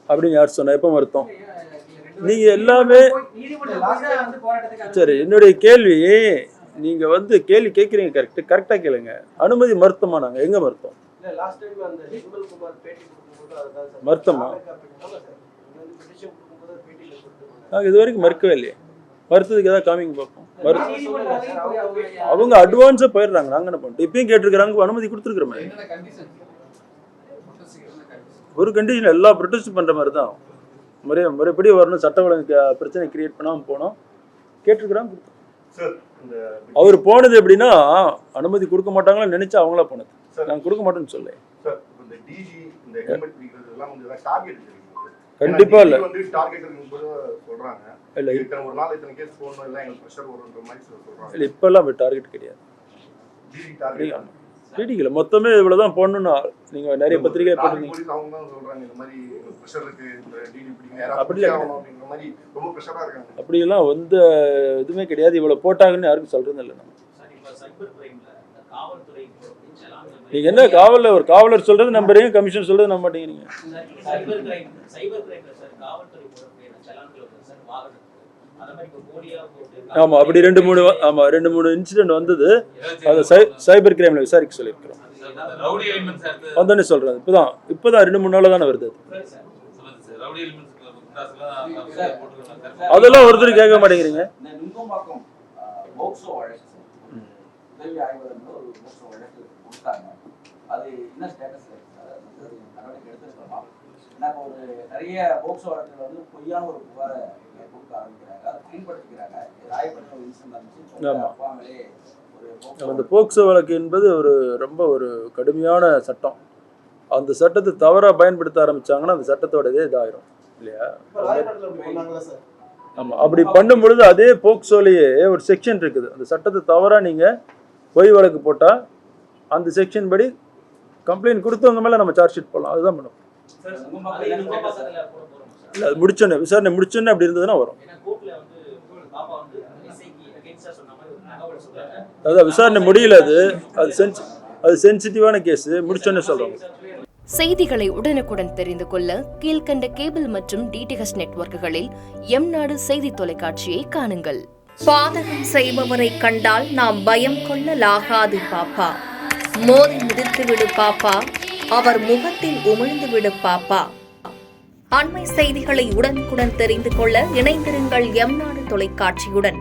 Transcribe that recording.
அப்படின்னு யார் சொன்ன? எப்போ மறுத்தோம்? நீங்க எல்லாமே சரி. என்னுடைய கேள்வி, நீங்க வந்து கேள்வி கேட்குறீங்க, கரெக்டா கேளுங்க. அனுமதி மறுத்தமா? நாங்க எங்க மறுத்தோம்? மறுத்தமா? நாங்க இது வரைக்கும் மறுக்கவே இல்லையே. மறுத்ததுக்கு ஏதாவது காமிங்க பார்ப்போம். அவங்க அட்வான்ஸா போயிடுறாங்க, நாங்க என்ன பண்ணிட்டோம்? இப்பயும் கேட்டிருக்கிறாங்க, அனுமதி கொடுத்துருக்குறோமே. ஒரு கண்டிஷன் எல்லாம் ப்ரொடெஸ்ட் பண்ற மாதிரி தான், முறைப்படி வரணும், சட்ட ஒழுங்கு பிரச்சனை கிரியேட் பண்ணாமல் போனோம், கேட்டிருக்கிறாங்க. அவர் போனது எப்படின்னா, அனுமதி கொடுக்க மாட்டாங்களா நினைச்சா அவங்களா போனது. நாங்கள் கொடுக்க மாட்டோம்னு சொல்ல. கண்டிப்பா இல்ல. இல்ல இப்ப எல்லாம் டார்கெட் கிடையாது. பிடிக்கல, மொத்தமே இவ்வளவுதான் போடணும்னா நீங்க நிறைய பத்திரிகை போட்டுருந்தீங்க. அப்படியெல்லாம் வந்து எதுவுமே கிடையாது. இவ்வளவு போட்டாங்கன்னு யாருக்கும் சொல்றது இல்லை. நம்ம நீங்க என்ன காவல்ல ஒரு காவலர் சொல்றது நம்புறீங்க, கமிஷன் சொல்றது நம்ப மாட்டேங்கிறீங்க. ஆமா, அப்படி 2-3 இன்சிடென்ட் வந்தது. அதை சைபர் கிரைம்ல விசாரிக்க சொல்லியிருக்கிறோம். வந்தோடனே சொல்றேன். இப்பதான் 2-3 நாளா தானே வருது. அதெல்லாம் ஒருத்தர் கேட்க மாட்டேங்கிறீங்க. அந்த போக்சோ வழக்கு என்பது ரொம்ப ஒரு கடுமையான சட்டம். அந்த சட்டத்தை தவறா பயன்படுத்த ஆரம்பிச்சாங்கன்னா அந்த சட்டத்தோட இதாயிரும் இல்லையா? ஆமா, அப்படி பண்ணும் பொழுது அதே போக்சோலயே ஒரு செக்ஷன் இருக்குது. அந்த சட்டத்தை தவறா நீங்க பொய் வழக்கு போட்டா அந்த செக்ஷன் படி கம்ப்ளைண்ட் கொடுத்தவங்க மேல நம்ம சார்ஜ் ஷீட் போடலாம். அதுதான் பண்ணும். இல்ல, அது முடிச்சோன்னே விசாரணை முடிச்சோன்னே அப்படி இருந்ததுன்னா வரும். அதான் விசாரணை முடியல, அது சென்சிட்டிவான கேஸ். முடிச்சோன்னே சொல்றோம். செய்திகளை உடனுக்குடன் தெரிந்து கொள்ள கீழ்கண்ட கேபிள் மற்றும் டிடிஹெச் நெட்வொர்க்குகளில் எம்நாடு செய்தி தொலைக்காட்சியை காணுங்கள். பாதகம் செய்பவரை கண்டால் நாம் பயம் கொள்ளலாகாது பாப்பா. மோதி மிதித்து விடு பாப்பா, அவர் முகத்தில் உமிழ்ந்து விடு பாப்பா. அண்மை செய்திகளை உடனுக்குடன் தெரிந்து கொள்ள இணைந்திருங்கள் எம்நாடு தொலைக்காட்சியுடன்.